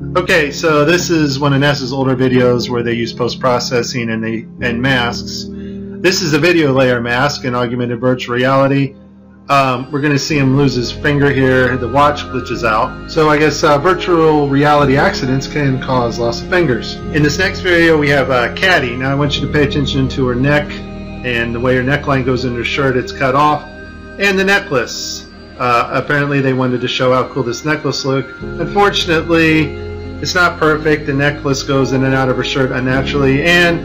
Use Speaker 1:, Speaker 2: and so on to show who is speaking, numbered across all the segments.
Speaker 1: Okay, so this is one of NASA's older videos where they use post-processing and masks. This is a video layer mask in augmented virtual reality. We're going to see him lose his finger here. The watch glitches out. So I guess virtual reality accidents can cause loss of fingers. In this next video we have Caddy. Now I want you to pay attention to her neck and the way her neckline goes in her shirt. It's cut off. And the necklace. Apparently they wanted to show how cool this necklace looked. Unfortunately, it's not perfect. The necklace goes in and out of her shirt unnaturally, and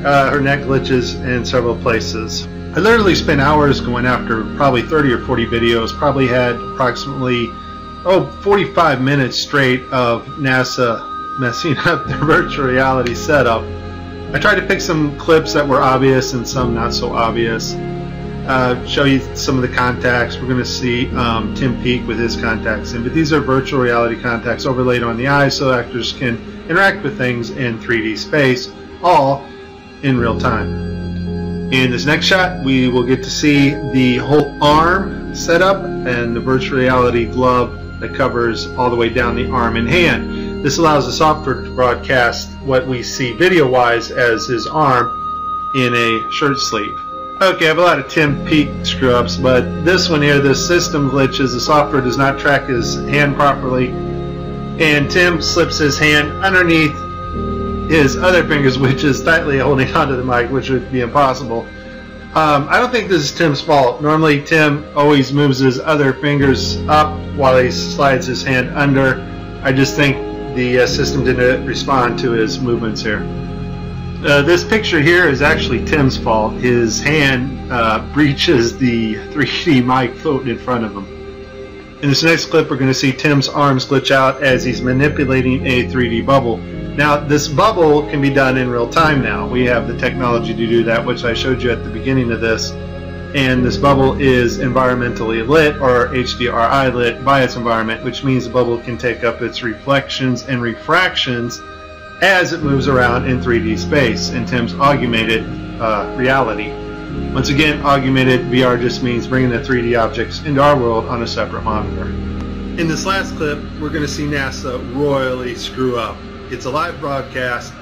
Speaker 1: her neck glitches in several places. I literally spent hours going after probably 30 or 40 videos, probably had approximately 45 minutes straight of NASA messing up their virtual reality setup. I tried to pick some clips that were obvious and some not so obvious. Show you some of the contacts. We're going to see Tim Peake with his contacts in, but these are virtual reality contacts overlaid on the eyes so actors can interact with things in 3D space, all in real time. In this next shot we will get to see the whole arm setup and the virtual reality glove that covers all the way down the arm and hand. This allows the software to broadcast what we see video wise as his arm in a shirt sleeve. Okay, I have a lot of Tim Peake screw-ups, but this one here, this system glitches. The software does not track his hand properly, and Tim slips his hand underneath his other fingers, which is tightly holding onto the mic, which would be impossible. I don't think this is Tim's fault. Normally, Tim always moves his other fingers up while he slides his hand under. I just think the system didn't respond to his movements here. This picture here is actually Tim's fault. His hand breaches the 3D mic floating in front of him. In this next clip we're going to see Tim's arms glitch out as he's manipulating a 3D bubble. Now this bubble can be done in real time now. We have the technology to do that, which I showed you at the beginning of this. And this bubble is environmentally lit, or HDRI lit, by its environment, which means the bubble can take up its reflections and refractions as it moves around in 3D space in Tim's augmented reality. Once again, augmented VR just means bringing the 3D objects into our world on a separate monitor. In this last clip, we're going to see NASA royally screw up. It's a live broadcast,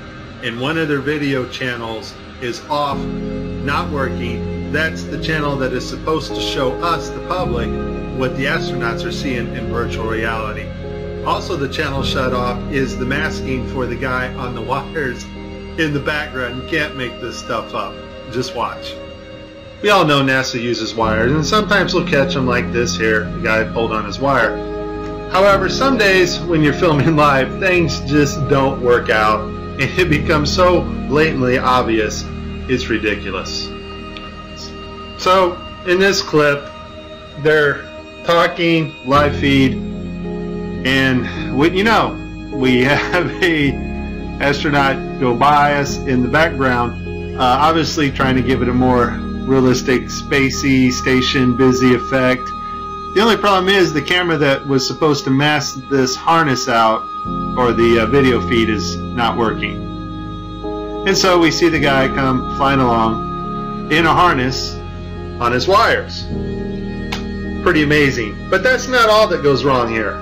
Speaker 1: and one of their video channels is off, not working. That's the channel that is supposed to show us, the public, what the astronauts are seeing in virtual reality. Also, the channel shut off is the masking for the guy on the wires in the background. You can't make this stuff up. Just watch. We all know NASA uses wires, and sometimes we'll catch them like this here, the guy pulled on his wire. However, some days when you're filming live, things just don't work out, and it becomes so blatantly obvious, it's ridiculous. So, in this clip, they're talking, live feed, and we have a astronaut go by us in the background, obviously trying to give it a more realistic, spacey, station busy effect. The only problem is the camera that was supposed to mask this harness out, or the video feed, is not working. And so we see the guy come flying along in a harness on his wires. Pretty amazing. But that's not all that goes wrong here.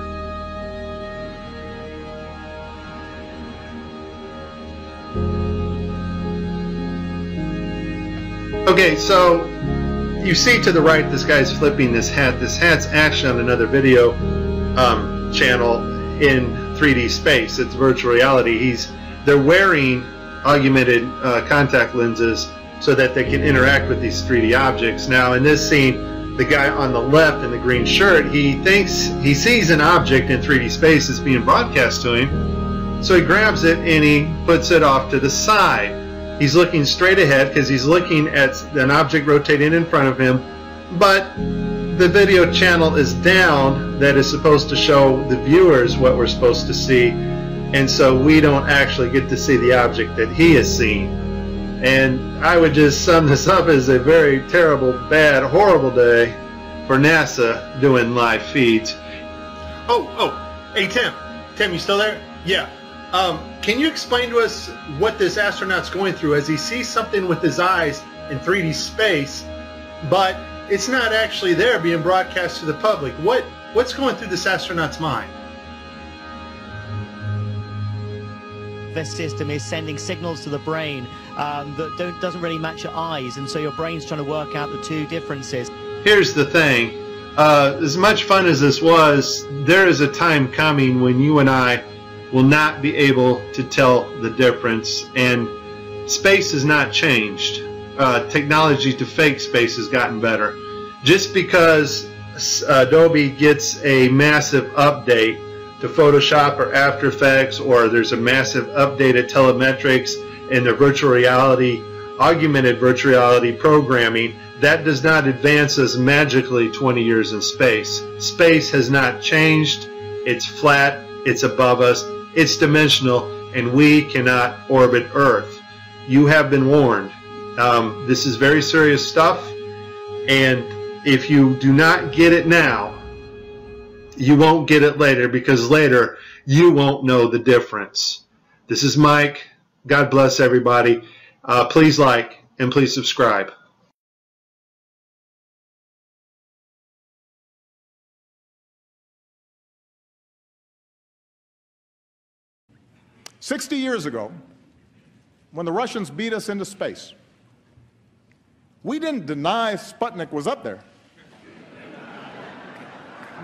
Speaker 1: Okay, so you see to the right this guy's flipping this hat. This hat's actually on another video channel in 3D space. It's virtual reality. They're wearing augmented contact lenses so that they can interact with these 3D objects. Now in this scene, the guy on the left in the green shirt, he thinks he sees an object in 3D space that's being broadcast to him. So he grabs it and he puts it off to the side. He's looking straight ahead because he's looking at an object rotating in front of him, but the video channel is down that is supposed to show the viewers what we're supposed to see, and so we don't actually get to see the object that he is seeing. And I would just sum this up as a very terrible, bad, horrible day for NASA doing live feeds. Hey Tim, you still there? Yeah. Can you explain to us what this astronaut's going through as he sees something with his eyes in 3D space, but it's not actually there being broadcast to the public? What's going through this astronaut's mind?
Speaker 2: this system is sending signals to the brain that doesn't really match your eyes, and so your brain's trying to work out the two differences.
Speaker 1: Here's the thing. As much fun as this was, there is a time coming when you and I will not be able to tell the difference, and space has not changed. Technology to fake space has gotten better. Just because Adobe gets a massive update to Photoshop or After Effects, or there's a massive update of telemetrics and the virtual reality, augmented virtual reality programming, that does not advance us magically 20 years in space. Space has not changed. It's flat, it's above us, it's dimensional, and we cannot orbit Earth. You have been warned. This is very serious stuff, and if you do not get it now, you won't get it later, because later you won't know the difference. This is Mike. God bless everybody. Please like and please subscribe.
Speaker 3: "60 years ago, when the Russians beat us into space, we didn't deny Sputnik was up there.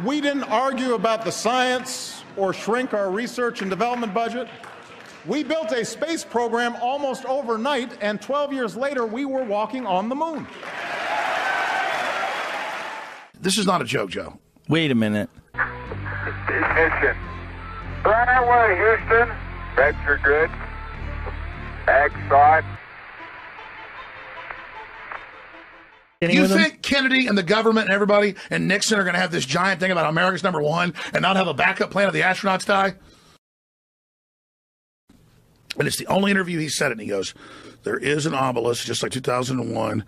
Speaker 3: We didn't argue about the science or shrink our research and development budget. We built a space program almost overnight, and 12 years later, we were walking on the moon."
Speaker 4: This is not a joke, Joe.
Speaker 5: Wait a minute.
Speaker 6: Ignition. Right away, Houston. Vector good. Ag side.
Speaker 4: You think Kennedy and the government and everybody and Nixon are going to have this giant thing about America's #1 and not have a backup plan if the astronauts die? And it's the only interview he said it, and he goes, there is an obelisk, just like 2001.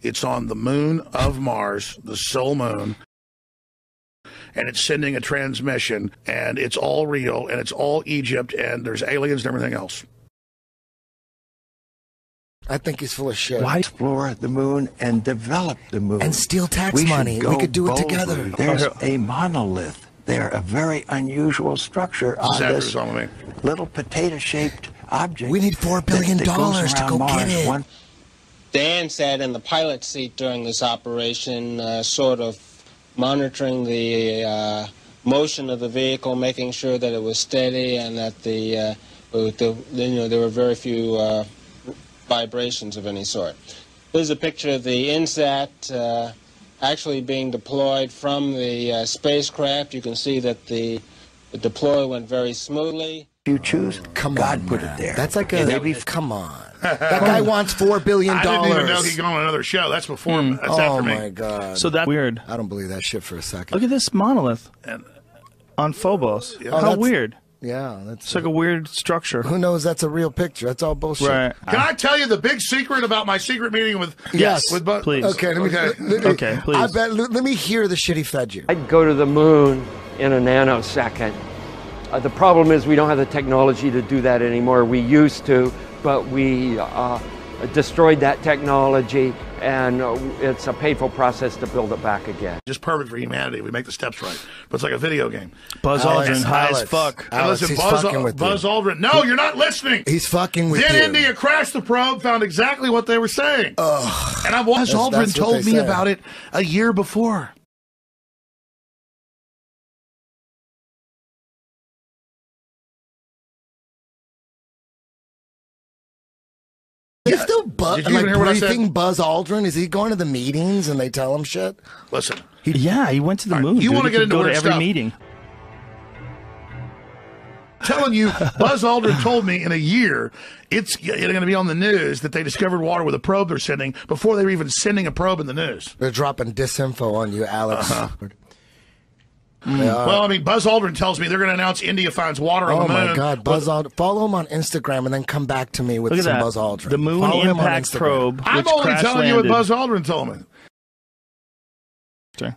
Speaker 4: It's on the moon of Mars, the sole moon, and it's sending a transmission, and it's all real, and it's all Egypt, and there's aliens and everything else.
Speaker 7: I think he's full of shit.
Speaker 8: Why explore the moon and develop the moon?
Speaker 7: And steal tax money. We could do it together.
Speaker 8: There's a monolith. They're a very unusual structure on this little potato-shaped object.
Speaker 7: We need $4 billion to go get it.
Speaker 9: Dan sat in the pilot seat during this operation, sort of monitoring the motion of the vehicle, making sure that it was steady and that there were very few vibrations of any sort. This is a picture of the INSAT actually being deployed from the spacecraft. You can see that the deploy went very smoothly.
Speaker 8: You choose, God put it there.
Speaker 7: That's like a, come on. That guy wants $4 billion.
Speaker 4: I didn't even know he'd gone on another show. That's before. That's after me.
Speaker 7: Oh my God.
Speaker 5: So that's weird.
Speaker 7: I don't believe that shit for a second.
Speaker 5: Look at this monolith on Phobos.
Speaker 7: Yeah.
Speaker 5: How weird.
Speaker 7: Yeah,
Speaker 5: it's like a weird structure.
Speaker 7: Who knows that's a real picture? That's all bullshit.
Speaker 5: Right.
Speaker 4: Can I tell you the big secret about my secret meeting with?
Speaker 7: Yes,
Speaker 4: with
Speaker 5: please.
Speaker 7: Okay,
Speaker 5: okay, please.
Speaker 7: Let me hear the shit he fed you.
Speaker 10: I'd go to the moon in a nanosecond. The problem is we don't have the technology to do that anymore. We used to, but we destroyed that technology, and it's a painful process to build it back again.
Speaker 4: Just perfect for humanity. We make the steps right, but it's like a video game.
Speaker 5: Buzz Aldrin, high as fuck.
Speaker 7: Alex,
Speaker 4: listen,
Speaker 7: he's fucking with
Speaker 4: Buzz Aldrin. No, you're not listening.
Speaker 7: He's fucking with
Speaker 4: then
Speaker 7: you.
Speaker 4: India crashed the probe, found exactly what they were saying.
Speaker 7: Ugh.
Speaker 4: And Buzz Aldrin told me about it a year before.
Speaker 7: Is still briefing
Speaker 4: Buzz?
Speaker 7: Buzz Aldrin? Is he going to the meetings and they tell him shit?
Speaker 4: Listen.
Speaker 5: He went to the moon.
Speaker 4: You want to get into
Speaker 5: go to every
Speaker 4: stuff.
Speaker 5: meeting.
Speaker 4: I'm telling you, Buzz Aldrin told me in a year it's going to be on the news that they discovered water with a probe they're sending before they were even sending a probe in the news.
Speaker 7: They're dropping disinfo on you, Alex.
Speaker 4: Well, I mean, Buzz Aldrin tells me they're going to announce India finds water on the moon.
Speaker 7: Oh, my God. Buzz Aldrin. Follow him on Instagram and then come back to me with some Buzz Aldrin.
Speaker 5: The moon impact probe.
Speaker 4: I'm only telling you what Buzz Aldrin told me.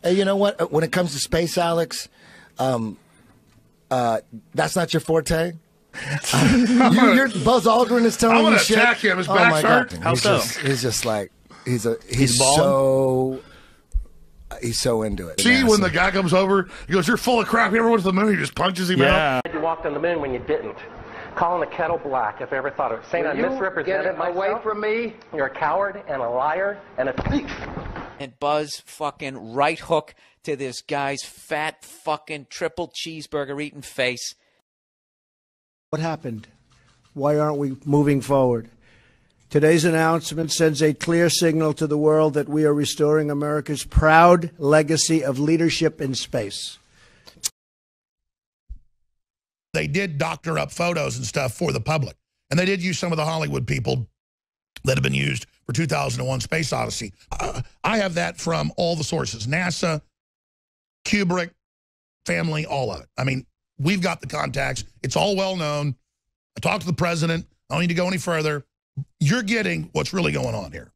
Speaker 7: Hey, you know what? When it comes to space, Alex, that's not your forte. Your Buzz Aldrin is telling you shit.
Speaker 4: I want to attack him. His back's hurt.
Speaker 5: How so?
Speaker 7: He's just like, he's
Speaker 5: bald?
Speaker 7: so He's so into it.
Speaker 4: See, when the guy comes over, he goes, "You're full of crap. You ever went to the moon?" He just punches him out.
Speaker 11: You walked on the moon when you didn't. Calling the kettle black, if I ever thought of it. Saying I misrepresented myself. Away from me. You're a coward and a liar and a thief.
Speaker 12: And Buzz fucking right hook to this guy's fat fucking triple cheeseburger eating face.
Speaker 13: What happened? Why aren't we moving forward? Today's announcement sends a clear signal to the world that we are restoring America's proud legacy of leadership in space.
Speaker 4: They did doctor up photos and stuff for the public. And they did use some of the Hollywood people that have been used for 2001 Space Odyssey. I have that from all the sources. NASA, Kubrick, family, all of it. I mean, we've got the contacts. It's all well known. I talked to the president. I don't need to go any further. You're getting what's really going on here.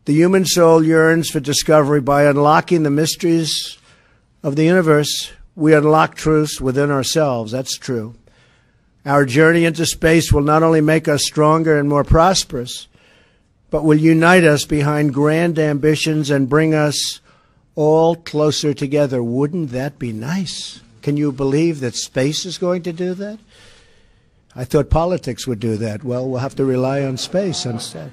Speaker 13: The human soul yearns for discovery. By unlocking the mysteries of the universe, we unlock truths within ourselves. That's true. Our journey into space will not only make us stronger and more prosperous, but will unite us behind grand ambitions and bring us all closer together. Wouldn't that be nice? Can you believe that space is going to do that? I thought politics would do that. Well, we'll have to rely on space instead.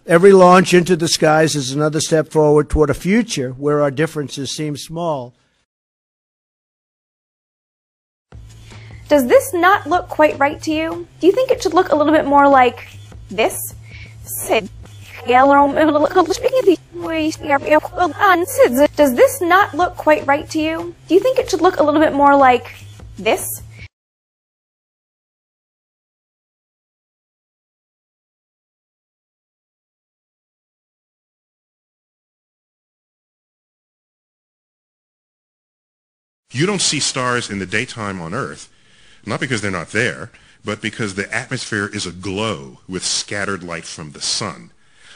Speaker 13: Every launch into the skies is another step forward toward a future where our differences seem small.
Speaker 14: Does this not look quite right to you? Do you think it should look a little bit more like this? Does this not look quite right to you? Do you think it should look a little bit more like this?
Speaker 15: You don't see stars in the daytime on Earth, not because they're not there, but because the atmosphere is aglow with scattered light from the sun.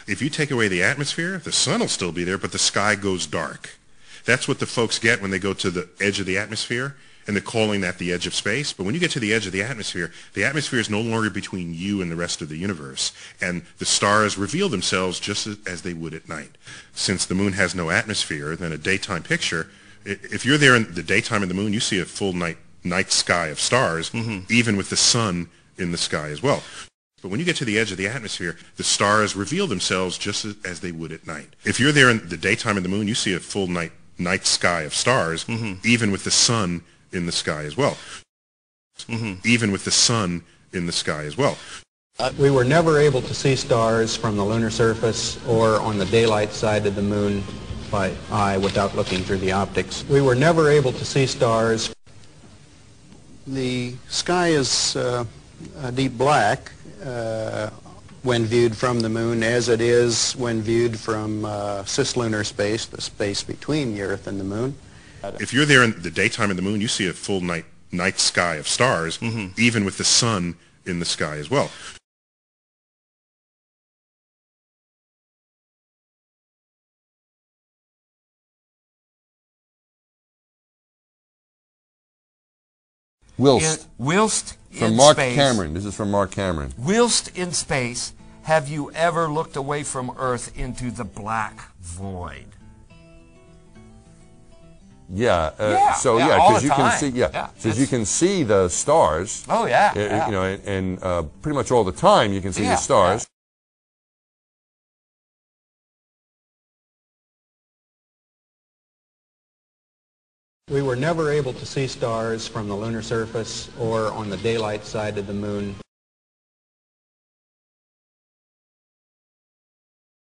Speaker 15: If you take away the atmosphere, the sun will still be there, but the sky goes dark. That's what the folks get when they go to the edge of the atmosphere, and they're calling that the edge of space. But when you get to the edge of the atmosphere is no longer between you and the rest of the universe, and the stars reveal themselves just as they would at night. Since the moon has no atmosphere, then a daytime picture, if you're there in the daytime of the moon, you see a full night sky of stars, even with the sun in the sky as well. But when you get to the edge of the atmosphere, the stars reveal themselves just as they would at night. If you're there in the daytime of the moon, you see a full night sky of stars, even with the sun in the sky as well. Even with the sun in the sky as well.
Speaker 8: We were never able to see stars from the lunar surface or on the daylight side of the moon by eye without looking through the optics. We were never able to see stars. The sky is deep black when viewed from the moon, as it is when viewed from cislunar space, the space between the Earth and the moon.
Speaker 15: If you're there in the daytime of the moon, you see a full night sky of stars, even with the sun in the sky as well.
Speaker 16: Whilst
Speaker 17: from Mark Cameron. This is from Mark Cameron.
Speaker 16: Whilst in space, have you ever looked away from Earth into the black void?
Speaker 17: Yeah. So because you can see, because you can see the stars.
Speaker 16: Oh yeah.
Speaker 17: You know, and pretty much all the time you can see the stars.
Speaker 8: We were never able to see stars from the lunar surface or on the daylight side of the moon.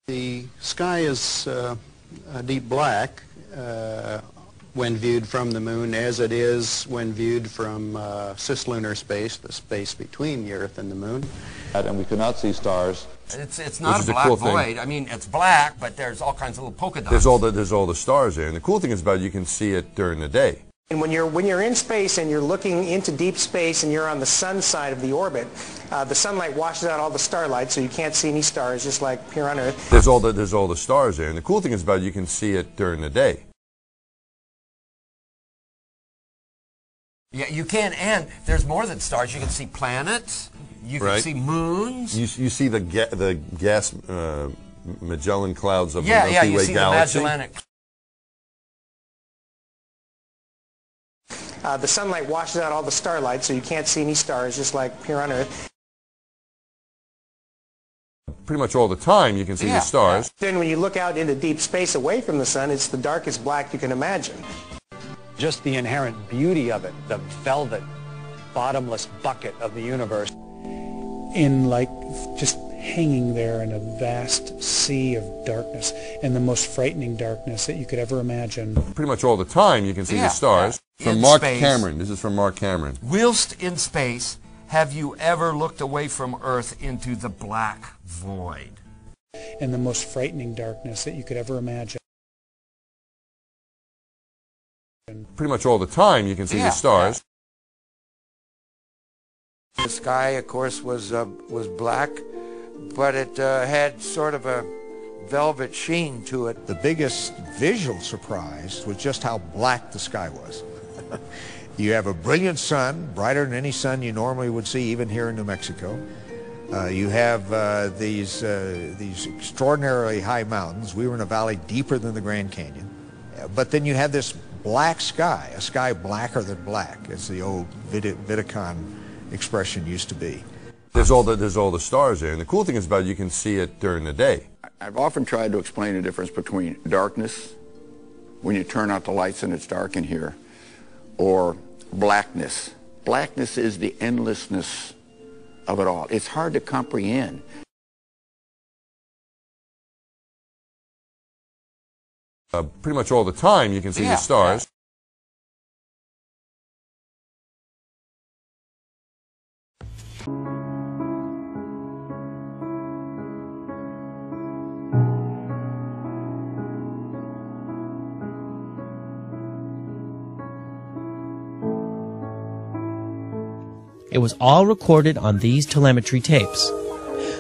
Speaker 8: The sky is deep black when viewed from the moon, as it is when viewed from cislunar space, the space between the Earth and the moon.
Speaker 18: And we could not see stars.
Speaker 16: It's not a black void. I mean, it's black, but there's all kinds of little polka dots.
Speaker 17: There's all the stars there, and the cool thing is about it, you can see it during the day.
Speaker 11: And when you're in space and you're looking into deep space and you're on the sun side of the orbit, the sunlight washes out all the starlight, so you can't see any stars, just like here on Earth.
Speaker 17: There's all the stars there, and the cool thing is about it, you can see it during the day.
Speaker 16: Yeah, you can, and there's more than stars. You can see planets. You can see moons.
Speaker 17: You see the gas Magellan clouds of the
Speaker 16: you
Speaker 17: Milky Way
Speaker 16: see
Speaker 17: galaxy.
Speaker 16: The Magellanic.
Speaker 11: The sunlight washes out all the starlight, so you can't see any stars, just like here on Earth.
Speaker 17: Pretty much all the time you can see the stars.
Speaker 11: Then when you look out into deep space away from the sun, it's the darkest black you can imagine.
Speaker 19: Just the inherent beauty of it, the velvet, bottomless bucket of the universe.
Speaker 20: In like just hanging there in a vast sea of darkness, and the most frightening darkness that you could ever imagine.
Speaker 17: Pretty much all the time you can see the stars. From Mark Cameron. This is from Mark Cameron.
Speaker 16: Whilst in space, have you ever looked away from Earth into the black void?
Speaker 20: And the most frightening darkness that you could ever imagine.
Speaker 17: Pretty much all the time you can see the stars.
Speaker 21: The sky, of course, was black, but it had sort of a velvet sheen to it.
Speaker 22: The biggest visual surprise was just how black the sky was. You have a brilliant sun, brighter than any sun you normally would see, even here in New Mexico. You have these extraordinarily high mountains. We were in a valley deeper than the Grand Canyon. But then you have this black sky, a sky blacker than black, as the old Vidicon expression used to be.
Speaker 17: There's all the stars there, and the cool thing is about it, you can see it during the day.
Speaker 23: I've often tried to explain the difference between darkness, when you turn out the lights and it's dark in here, or blackness. Blackness is the endlessness of it all. It's hard to comprehend.
Speaker 17: Pretty much all the time you can see the stars.
Speaker 24: It was all recorded on these telemetry tapes.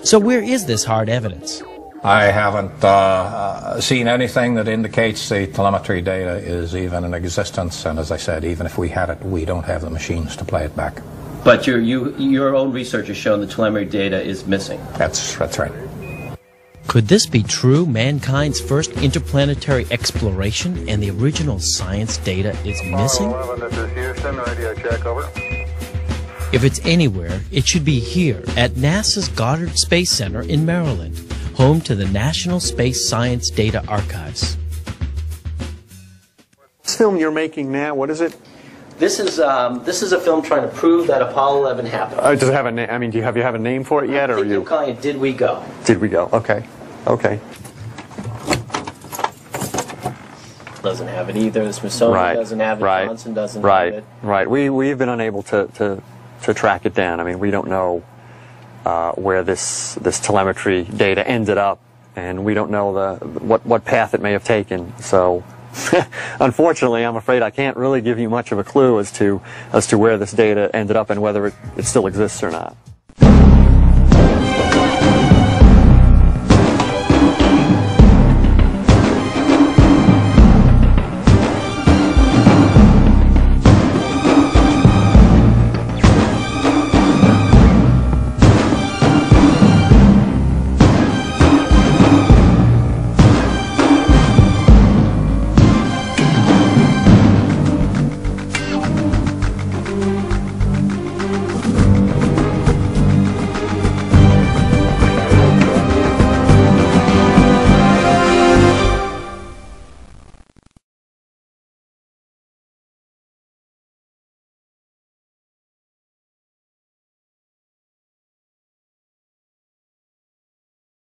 Speaker 24: So where is this hard evidence?
Speaker 25: I haven't seen anything that indicates the telemetry data is even in existence, and as I said, even if we had it, we don't have the machines to play it back.
Speaker 26: But your own research has shown the telemetry data is missing.
Speaker 25: That's right.
Speaker 24: Could this be true? Mankind's first interplanetary exploration and the original science data is missing?
Speaker 6: 11, this is Houston, radio check, over.
Speaker 24: If it's anywhere, it should be here at NASA's Goddard Space Center in Maryland, home to the National Space Science Data Archives.
Speaker 27: This film you're making now, what is it?
Speaker 26: This is a film trying to prove that Apollo 11 happened.
Speaker 27: Does it have a name? I mean, do you have a name for it yet, or
Speaker 26: you're calling it "Did We Go"?
Speaker 27: Did we go? Okay. Okay.
Speaker 26: Doesn't have it either. The Smithsonian doesn't have it. Johnson doesn't have it.
Speaker 27: Right. We've been unable to track it down. I mean, we don't know where this telemetry data ended up, and we don't know what path it may have taken. So, unfortunately, I'm afraid I can't really give you much of a clue as to where this data ended up and whether it still exists or not.